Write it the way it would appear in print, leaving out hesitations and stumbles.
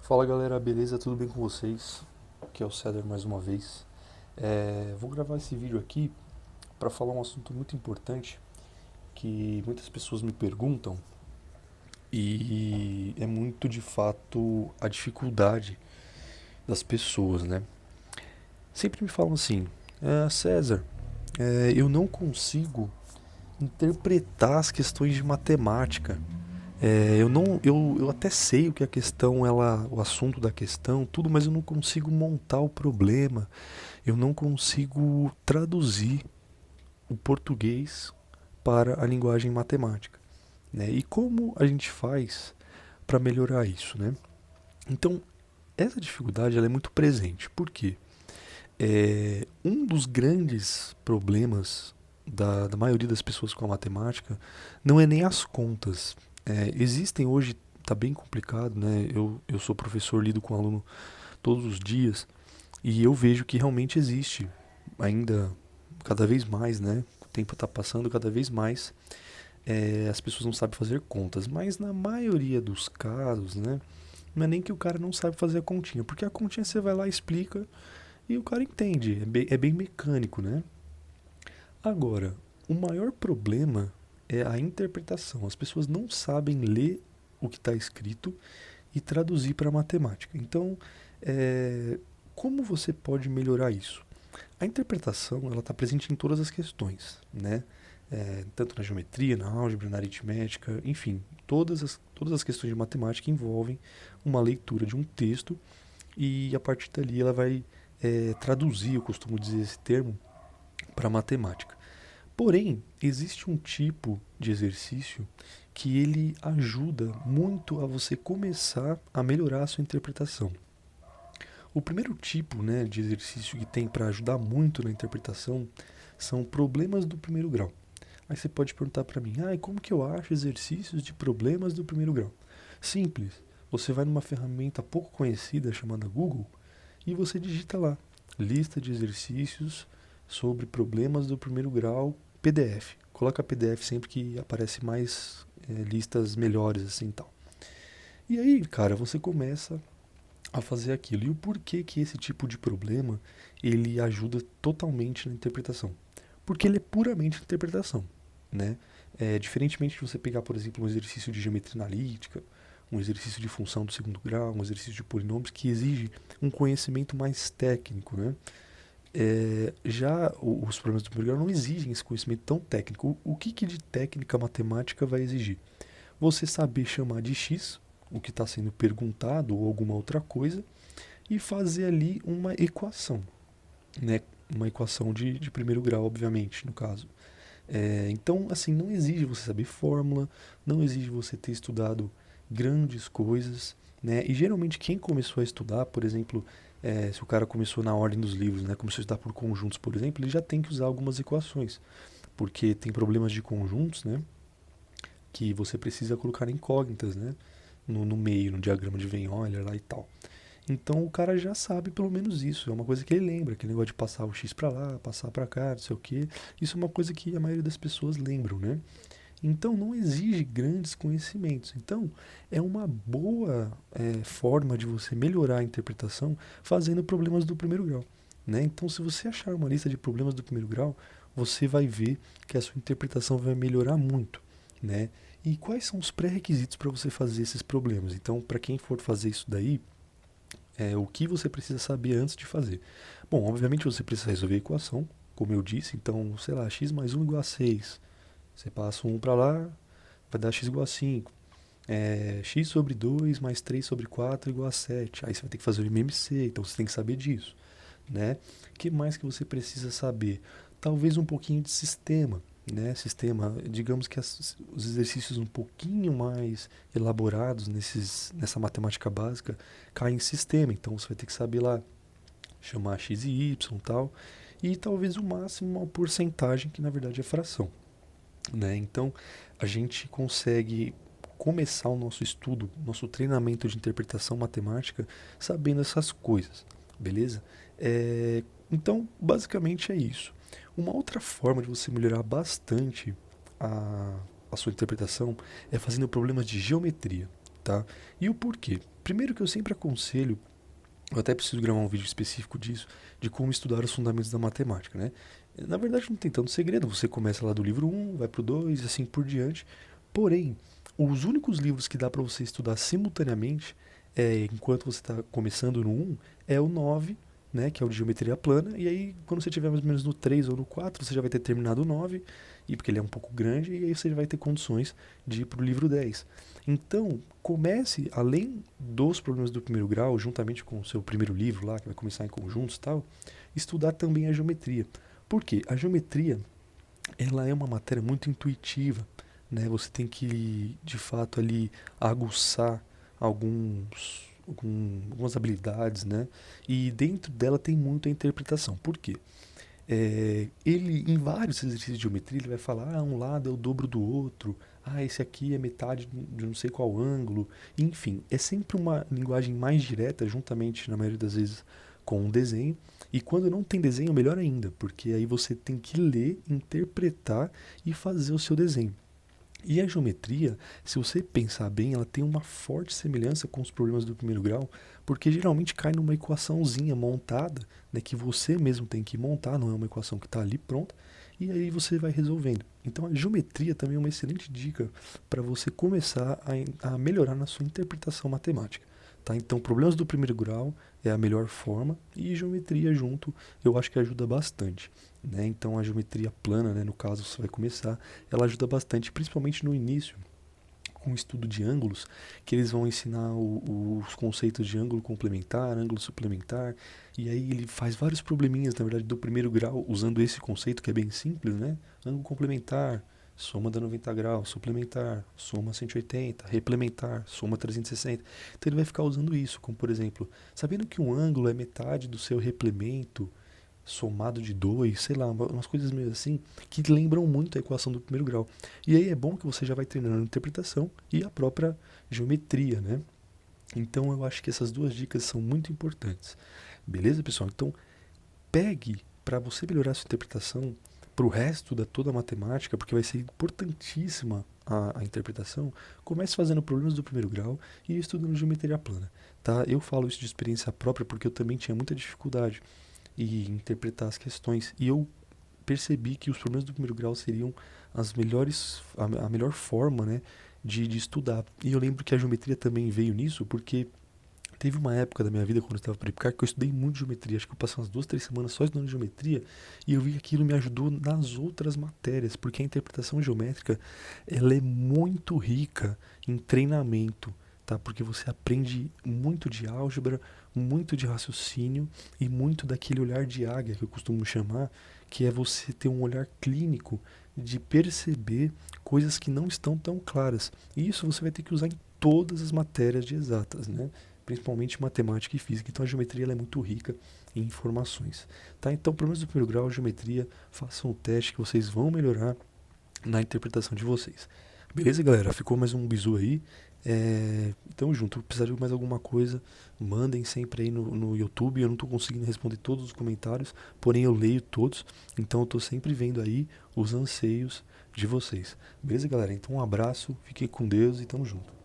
Fala galera, beleza? Tudo bem com vocês? Aqui é o César mais uma vez. Vou gravar esse vídeo aqui para falar um assunto muito importante que muitas pessoas me perguntam e é muito de fato a dificuldade das pessoas, né? Sempre me falam assim, César, eu não consigo interpretar as questões de matemática. Eu não, eu até sei o que a questão, o assunto da questão, tudo, mas eu não consigo montar o problema. Eu não consigo traduzir o português para a linguagem matemática, né? E como a gente faz para melhorar isso, né? Então, essa dificuldade ela é muito presente. Por quê? Um dos grandes problemas da maioria das pessoas com a matemática não é nem as contas. Existem hoje, está bem complicado, né? Eu sou professor, lido com aluno todos os dias e eu vejo que realmente existe ainda cada vez mais, né? O tempo está passando cada vez mais. As pessoas não sabem fazer contas, mas na maioria dos casos, né? Não é nem que o cara não sabe fazer a continha, porque a continha você vai lá, explica e o cara entende. É bem mecânico, né? Agora, o maior problema é a interpretação. As pessoas não sabem ler o que está escrito e traduzir para a matemática. Então, é, como você pode melhorar isso? A interpretação ela está presente em todas as questões, né? Tanto na geometria, na álgebra, na aritmética, enfim, todas as questões de matemática envolvem uma leitura de um texto e a partir dali ela vai traduzir, eu costumo dizer esse termo, para a matemática. Porém, existe um tipo de exercício que ele ajuda muito a você começar a melhorar a sua interpretação. O primeiro tipo, né, de exercício que tem para ajudar muito na interpretação são problemas do primeiro grau. Aí você pode perguntar para mim, e como que eu acho exercícios de problemas do primeiro grau? Simples. Você vai numa ferramenta pouco conhecida chamada Google e você digita lá, lista de exercícios sobre problemas do primeiro grau, PDF. Coloca PDF sempre que aparece mais listas melhores assim e tal. E aí, cara, você começa a fazer aquilo. E o porquê que esse tipo de problema ele ajuda totalmente na interpretação? Porque ele é puramente interpretação, né? Diferentemente de você pegar, por exemplo, um exercício de geometria analítica, um exercício de função do segundo grau, um exercício de polinômios que exige um conhecimento mais técnico, né? Os problemas do primeiro grau não exigem esse conhecimento tão técnico. O que de técnica matemática vai exigir? Você saber chamar de x o que está sendo perguntado ou alguma outra coisa e fazer ali uma equação, né? Uma equação de primeiro grau, obviamente, no caso. Então, assim, não exige você saber fórmula, não exige você ter estudado grandes coisas, né? E geralmente quem começou a estudar, por exemplo, se o cara começou na ordem dos livros, né? Começou a estudar por conjuntos, por exemplo, ele já tem que usar algumas equações, porque tem problemas de conjuntos, né? Que você precisa colocar incógnitas, né? No meio, no diagrama de Venn-Euler lá e tal. Então o cara já sabe pelo menos isso. É uma coisa que ele lembra, aquele negócio de passar o X para lá, passar para cá, não sei o quê. Isso é uma coisa que a maioria das pessoas lembram, né? Então não exige grandes conhecimentos. Então é uma boa forma de você melhorar a interpretação fazendo problemas do primeiro grau, né? Então se você achar uma lista de problemas do primeiro grau, você vai ver que a sua interpretação vai melhorar muito, né? E quais são os pré-requisitos para você fazer esses problemas? Então, para quem for fazer isso daí, o que você precisa saber antes de fazer? Bom, obviamente você precisa resolver a equação, como eu disse, então, sei lá, x mais um igual a 6. Você passa um para lá, vai dar x igual a 5. X sobre 2 mais 3 sobre 4 igual a 7. Aí você vai ter que fazer o MMC, então você tem que saber disso, né? O que mais que você precisa saber? Talvez um pouquinho de sistema, né? Sistema, digamos que os exercícios um pouquinho mais elaborados nessa matemática básica caem em sistema, então você vai ter que saber lá chamar x e y e tal, e talvez o máximo uma porcentagem que na verdade é fração, né? Então a gente consegue começar o nosso estudo, nosso treinamento de interpretação matemática sabendo essas coisas, beleza? Então, basicamente é isso. Uma outra forma de você melhorar bastante a, a sua interpretação é fazendo problemas de geometria. tá? E o porquê? Primeiro que eu sempre aconselho, eu até preciso gravar um vídeo específico disso, de como estudar os fundamentos da matemática, né? Na verdade não tem tanto segredo, você começa lá do livro um, vai pro 2 e assim por diante. Porém, os únicos livros que dá para você estudar simultaneamente, enquanto você está começando no um, é o 9, né, que é o de geometria plana, e aí quando você estiver mais ou menos no 3 ou no 4, você já vai ter terminado o 9, e porque ele é um pouco grande, e aí você vai ter condições de ir pro livro 10. Então, comece, além dos problemas do primeiro grau, juntamente com o seu primeiro livro lá, que vai começar em conjuntos e tal, estudar também a geometria. Por quê? A geometria, ela é uma matéria muito intuitiva, né? Você tem que, de fato, ali aguçar algumas habilidades, né? E dentro dela tem muito a interpretação. Por quê? Ele, em vários exercícios de geometria, ele vai falar, um lado é o dobro do outro, esse aqui é metade de não sei qual ângulo, enfim, é sempre uma linguagem mais direta, juntamente, na maioria das vezes, com um desenho, e quando não tem desenho, melhor ainda, porque aí você tem que ler, interpretar e fazer o seu desenho. E a geometria, se você pensar bem, ela tem uma forte semelhança com os problemas do primeiro grau, porque geralmente cai numa equaçãozinha montada, né, que você mesmo tem que montar, não é uma equação que está ali pronta, e aí você vai resolvendo. Então a geometria também é uma excelente dica para você começar a melhorar na sua interpretação matemática. Tá? Então, problemas do primeiro grau é a melhor forma e geometria junto eu acho que ajuda bastante. Né? Então, a geometria plana, né, no caso, você vai começar, ela ajuda bastante, principalmente no início, com o estudo de ângulos, que eles vão ensinar os conceitos de ângulo complementar, ângulo suplementar, e aí ele faz vários probleminhas, na verdade, do primeiro grau, usando esse conceito que é bem simples, né? Ângulo complementar, soma da 90 graus, suplementar, soma 180, replementar, soma 360. Então ele vai ficar usando isso, como por exemplo, sabendo que um ângulo é metade do seu replemento, somado de 2, sei lá, umas coisas meio assim, que lembram muito a equação do primeiro grau. E aí é bom que você já vai treinando a interpretação e a própria geometria, né? Então eu acho que essas duas dicas são muito importantes. Beleza, pessoal? Então pegue para você melhorar a sua interpretação para o resto da toda a matemática, porque vai ser importantíssima a interpretação. Comece fazendo problemas do primeiro grau e estudando geometria plana. Tá? Eu falo isso de experiência própria porque eu também tinha muita dificuldade e interpretar as questões. E eu percebi que os problemas do primeiro grau seriam a melhor forma, né, de estudar. E eu lembro que a geometria também veio nisso, porque teve uma época da minha vida, quando eu estava para IPCAR, que eu estudei muito geometria. Acho que eu passei umas 2, 3 semanas só estudando geometria, e eu vi que aquilo me ajudou nas outras matérias, porque a interpretação geométrica, ela é muito rica em treinamento, tá? Porque você aprende muito de álgebra, muito de raciocínio e muito daquele olhar de águia que eu costumo chamar, que é você ter um olhar clínico de perceber coisas que não estão tão claras. E isso você vai ter que usar em todas as matérias de exatas, né? Principalmente matemática e física. Então a geometria ela é muito rica em informações. Tá? Então, pelo menos no primeiro grau, geometria, façam o teste que vocês vão melhorar na interpretação de vocês. Beleza, galera? Ficou mais um bizu aí. Tamo junto. Se precisar de mais alguma coisa, mandem sempre aí no YouTube. Eu não tô conseguindo responder todos os comentários, porém eu leio todos. Então eu tô sempre vendo aí os anseios de vocês. Beleza, galera? Então um abraço, fiquem com Deus e tamo junto.